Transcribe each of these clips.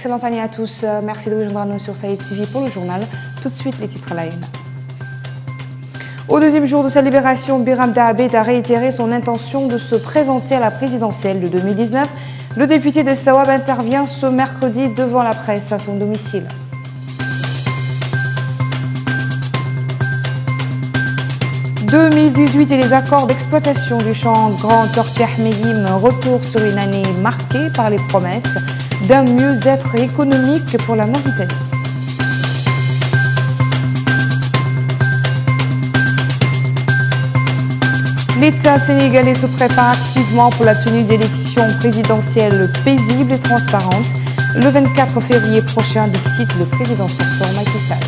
excellente année à tous. Merci de vous joindre à nous sur Saïd TV pour le journal. Tout de suite, les titres à la une. Au deuxième jour de sa libération, Biram Dahabed a réitéré son intention de se présenter à la présidentielle de 2019. Le député de Sawab intervient ce mercredi devant la presse à son domicile. « 2018 et les accords d'exploitation du champ Grand Tortue Ahmedim, retour sur une année marquée par les promesses d'un mieux-être économique pour la Mauritanie. L'État sénégalais se prépare activement pour la tenue d'élections présidentielles paisibles et transparentes le 24 février prochain, dicte le président sortant Macky Sall.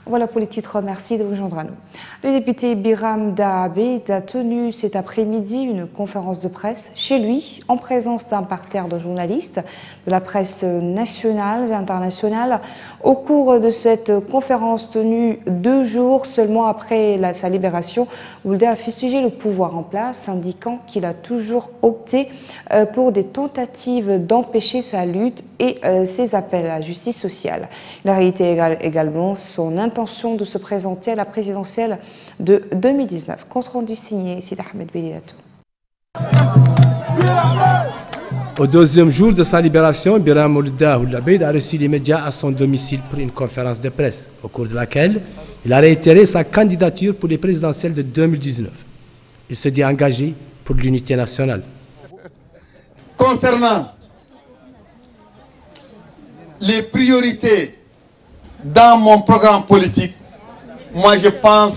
Voilà pour les titres, merci de vous joindre à nous. Le député Biram Dahabed a tenu cet après-midi une conférence de presse chez lui, en présence d'un parterre de journalistes de la presse nationale et internationale. Au cours de cette conférence tenue 2 jours seulement après sa libération, Ould a fustigé le pouvoir en place, indiquant qu'il a toujours opté pour des tentatives d'empêcher sa lutte et ses appels à la justice sociale. Il a réitéré également son intention de se présenter à la présidentielle de 2019. Compte rendu signé Sid Ahmed Bediatou. Au deuxième jour de sa libération, Biram Ould Dahabed a reçu les médias à son domicile pour une conférence de presse, au cours de laquelle il a réitéré sa candidature pour les présidentielles de 2019. Il se dit engagé pour l'unité nationale. Concernant les priorités dans mon programme politique, moi je pense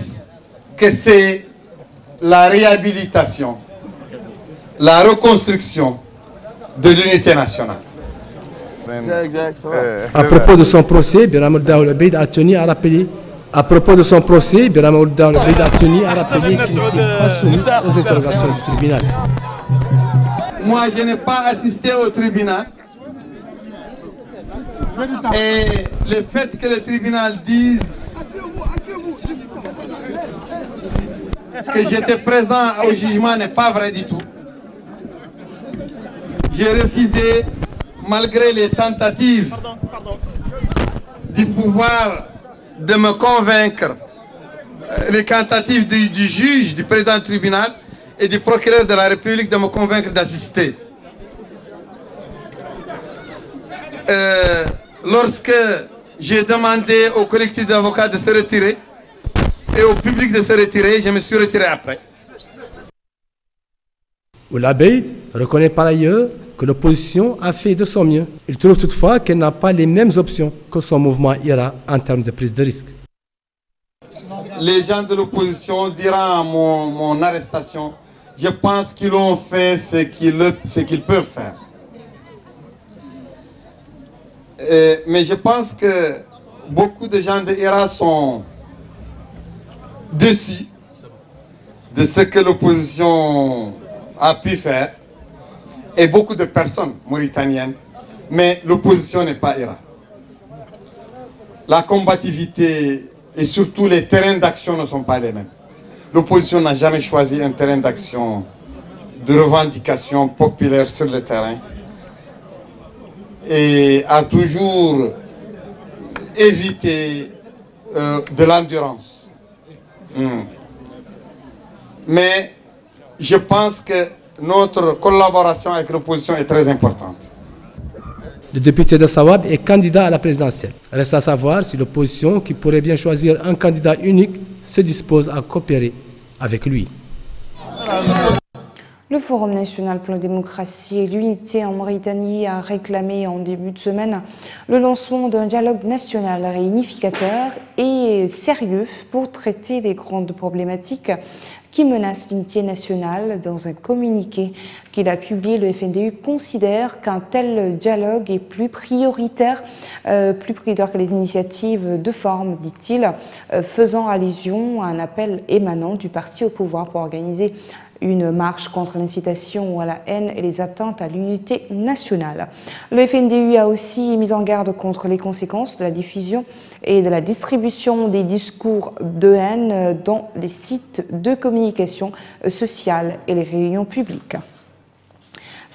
que c'est la réhabilitation, la reconstruction de l'unité nationale. À propos de son procès, Biram Ould Dahabed a tenu à rappeler qu'il n'était pas soumis aux interrogations du tribunal. Moi je n'ai pas assisté au tribunal. Et le fait que le tribunal dise que j'étais présent au jugement n'est pas vrai du tout. J'ai refusé, malgré les tentatives du pouvoir de me convaincre, les tentatives du juge, du président du tribunal et du procureur de la République de me convaincre d'assister. Lorsque j'ai demandé au collectif d'avocats de se retirer et au public de se retirer, je me suis retiré après. Ould Dahabed reconnaît par ailleurs que l'opposition a fait de son mieux. Il trouve toutefois qu'elle n'a pas les mêmes options que son mouvement IRA en termes de prise de risque. Les gens de l'opposition diront à mon arrestation, je pense qu'ils ont fait ce qu'ils peuvent faire. Mais je pense que beaucoup de gens de IRA sont déçus de ce que l'opposition a pu faire, et beaucoup de personnes mauritaniennes, mais l'opposition n'est pas IRA. La combativité et surtout les terrains d'action ne sont pas les mêmes. L'opposition n'a jamais choisi un terrain d'action de revendication populaire sur le terrain et a toujours évité de l'endurance. Mais je pense que notre collaboration avec l'opposition est très importante. Le député de Sawab est candidat à la présidentielle. Reste à savoir si l'opposition, qui pourrait bien choisir un candidat unique, se dispose à coopérer avec lui. Le Forum national pour la démocratie et l'unité en Mauritanie a réclamé en début de semaine le lancement d'un dialogue national réunificateur et sérieux pour traiter des grandes problématiques qui menacent l'unité nationale. Dans un communiqué qu'il a publié, le FNDU considère qu'un tel dialogue est plus prioritaire que les initiatives de forme, dit-il, faisant allusion à un appel émanant du parti au pouvoir pour organiser une marche contre l'incitation à la haine et les atteintes à l'unité nationale. Le FNDU a aussi mis en garde contre les conséquences de la diffusion et de la distribution des discours de haine dans les sites de communication sociale et les réunions publiques.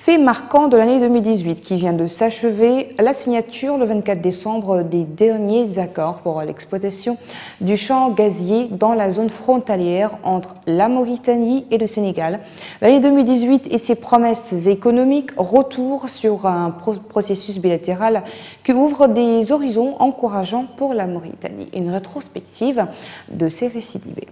Fait marquant de l'année 2018 qui vient de s'achever, la signature le 24 décembre des derniers accords pour l'exploitation du champ gazier dans la zone frontalière entre la Mauritanie et le Sénégal. L'année 2018 et ses promesses économiques, retour sur un processus bilatéral qui ouvre des horizons encourageants pour la Mauritanie. Une rétrospective de ces récidivés.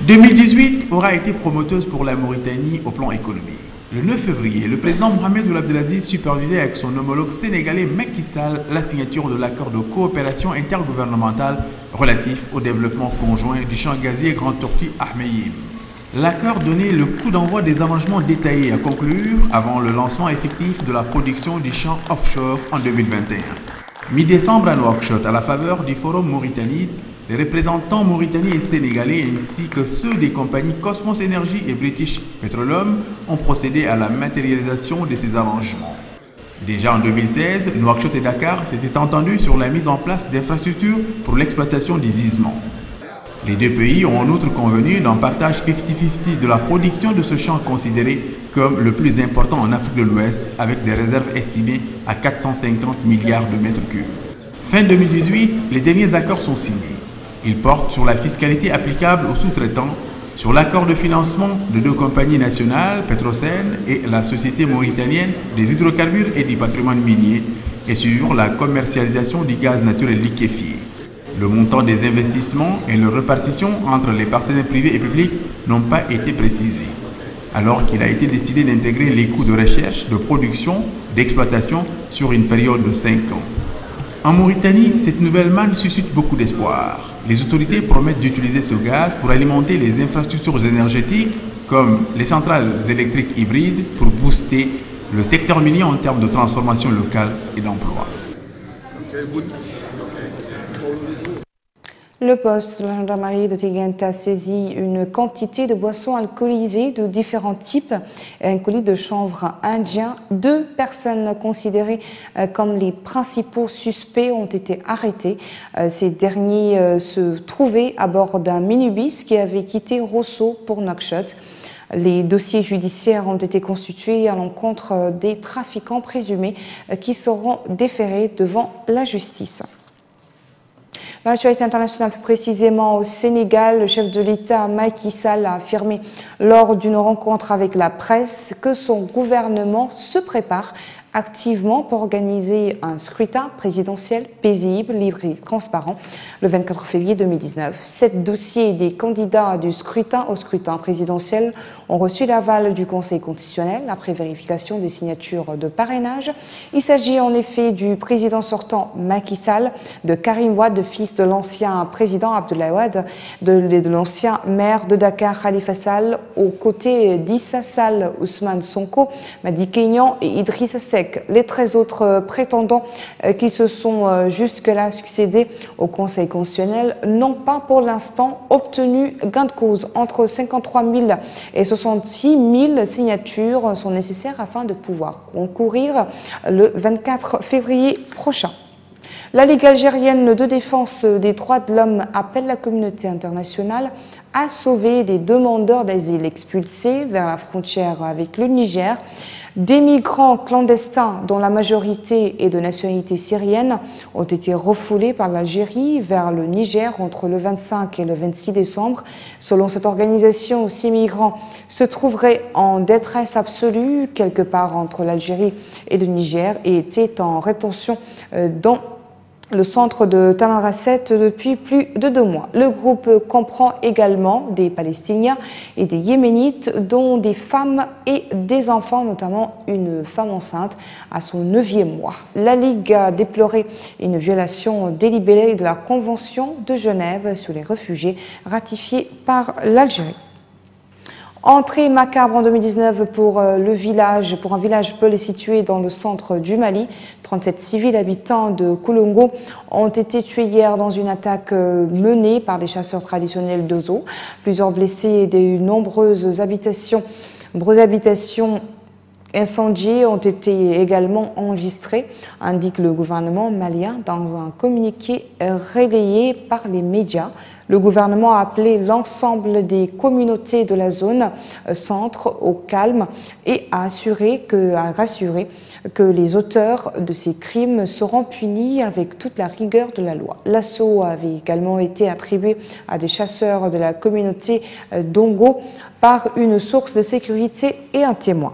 2018 aura été promoteuse pour la Mauritanie au plan économique. Le 9 février, le président Mohamed Ould Abdelaziz supervisait avec son homologue sénégalais Macky Sall la signature de l'accord de coopération intergouvernementale relatif au développement conjoint du champ gazier Grand Tortue Ahmeyim. L'accord donnait le coup d'envoi des arrangements détaillés à conclure avant le lancement effectif de la production du champ offshore en 2021. Mi-décembre à Nouakchott, à la faveur du Forum Mauritanie, les représentants mauritaniens et sénégalais ainsi que ceux des compagnies Cosmos Energy et British Petroleum ont procédé à la matérialisation de ces arrangements. Déjà en 2016, Nouakchott et Dakar s'étaient entendus sur la mise en place d'infrastructures pour l'exploitation des gisements. Les deux pays ont en outre convenu d'un partage 50-50 de la production de ce champ considéré comme le plus important en Afrique de l'Ouest avec des réserves estimées à 450 milliards de mètres cubes. Fin 2018, les derniers accords sont signés. Ils portent sur la fiscalité applicable aux sous-traitants, sur l'accord de financement de deux compagnies nationales, Petrosen et la Société mauritanienne des hydrocarbures et du patrimoine minier, et sur la commercialisation du gaz naturel liquéfié. Le montant des investissements et leur répartition entre les partenaires privés et publics n'ont pas été précisés, alors qu'il a été décidé d'intégrer les coûts de recherche, de production, d'exploitation sur une période de 5 ans. En Mauritanie, cette nouvelle manne suscite beaucoup d'espoir. Les autorités promettent d'utiliser ce gaz pour alimenter les infrastructures énergétiques comme les centrales électriques hybrides pour booster le secteur minier en termes de transformation locale et d'emploi. Le poste de la gendarmerie de Tiganta saisit une quantité de boissons alcoolisées de différents types et un colis de chanvre indien. 2 personnes considérées comme les principaux suspects ont été arrêtées. Ces derniers se trouvaient à bord d'un minibus qui avait quitté Rosso pour Nouakchott. Les dossiers judiciaires ont été constitués à l'encontre des trafiquants présumés qui seront déférés devant la justice. Dans l'actualité internationale, plus précisément au Sénégal, le chef de l'État Macky Sall a affirmé lors d'une rencontre avec la presse que son gouvernement se prépare activement pour organiser un scrutin présidentiel paisible, libre et transparent le 24 février 2019. 7 dossiers des candidats du scrutin au scrutin présidentiel ont reçu l'aval du Conseil constitutionnel après vérification des signatures de parrainage. Il s'agit en effet du président sortant Macky Sall, de Karim Wade, fils de l'ancien président Abdoulaye Wade, de l'ancien maire de Dakar Khalifa Sall, aux côtés d'Issa Sall, Ousmane Sonko, Madi Kegnan et Idrissa Seck. Les 13 autres prétendants qui se sont jusque-là succédés au Conseil constitutionnel n'ont pas pour l'instant obtenu gain de cause. Entre 53 000 et 66 000 signatures sont nécessaires afin de pouvoir concourir le 24 février prochain. La Ligue algérienne de défense des droits de l'homme appelle la communauté internationale à sauver des demandeurs d'asile expulsés vers la frontière avec le Niger. Des migrants clandestins, dont la majorité est de nationalité syrienne, ont été refoulés par l'Algérie vers le Niger entre le 25 et le 26 décembre. Selon cette organisation, 6 migrants se trouveraient en détresse absolue quelque part entre l'Algérie et le Niger et étaient en rétention dans le centre de Tamarasset depuis plus de 2 mois. Le groupe comprend également des Palestiniens et des Yéménites, dont des femmes et des enfants, notamment une femme enceinte à son 9e mois. La Ligue a déploré une violation délibérée de la Convention de Genève sur les réfugiés ratifiée par l'Algérie. Entrée macabre en 2019 pour un village Peul situé dans le centre du Mali. 37 civils habitants de Koulongo ont été tués hier dans une attaque menée par des chasseurs traditionnels d'Ozo. Plusieurs blessés et de nombreuses habitations incendiés ont été également enregistrés, indique le gouvernement malien dans un communiqué relayé par les médias. Le gouvernement a appelé l'ensemble des communautés de la zone centre au calme et a rassuré que les auteurs de ces crimes seront punis avec toute la rigueur de la loi. L'assaut avait également été attribué à des chasseurs de la communauté d'Ongo par une source de sécurité et un témoin.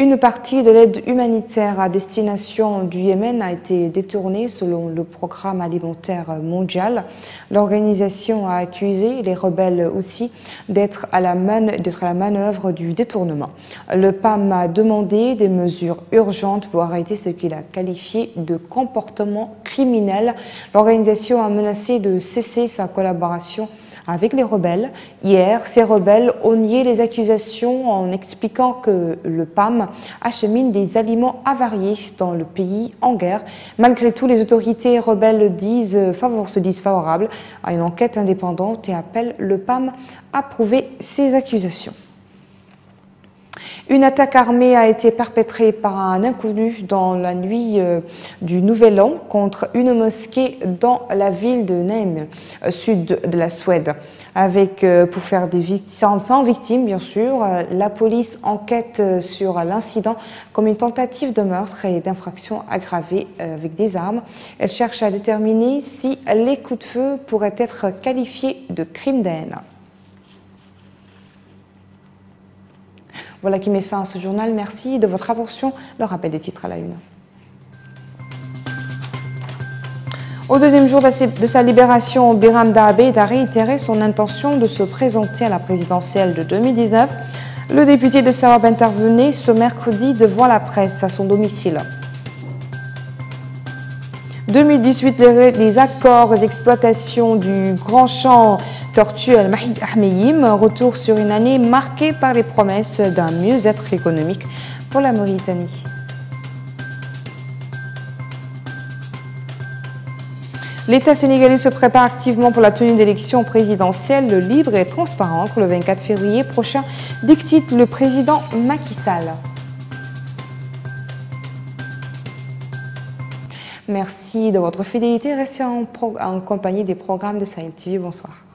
Une partie de l'aide humanitaire à destination du Yémen a été détournée selon le programme alimentaire mondial. L'organisation a accusé les rebelles aussi d'être à la manœuvre du détournement. Le PAM a demandé des mesures urgentes pour arrêter ce qu'il a qualifié de comportement criminel. L'organisation a menacé de cesser sa collaboration avec les rebelles. Hier, ces rebelles ont nié les accusations en expliquant que le PAM achemine des aliments avariés dans le pays en guerre. Malgré tout, les autorités rebelles se disent favorables à une enquête indépendante et appellent le PAM à prouver ces accusations. Une attaque armée a été perpétrée par un inconnu dans la nuit du Nouvel An contre une mosquée dans la ville de Nîmes, sud de la Suède. Pour faire sans victimes, bien sûr, la police enquête sur l'incident comme une tentative de meurtre et d'infraction aggravée avec des armes. Elle cherche à déterminer si les coups de feu pourraient être qualifiés de crime de haine. Voilà qui met fin à ce journal. Merci de votre attention. Le rappel des titres à la une. Au deuxième jour de sa libération, Biram Daabeid a réitéré son intention de se présenter à la présidentielle de 2019. Le député de Sawab intervenait ce mercredi devant la presse à son domicile. 2018, les accords d'exploitation du grand champ tortue Al-Mahid Ahmeyim, retour sur une année marquée par les promesses d'un mieux-être économique pour la Mauritanie. L'État sénégalais se prépare activement pour la tenue d'élections présidentielles libres et transparentes le 24 février prochain, dicte le président Macky Sall. Merci de votre fidélité. Restez en compagnie des programmes de Sahel TV. Bonsoir.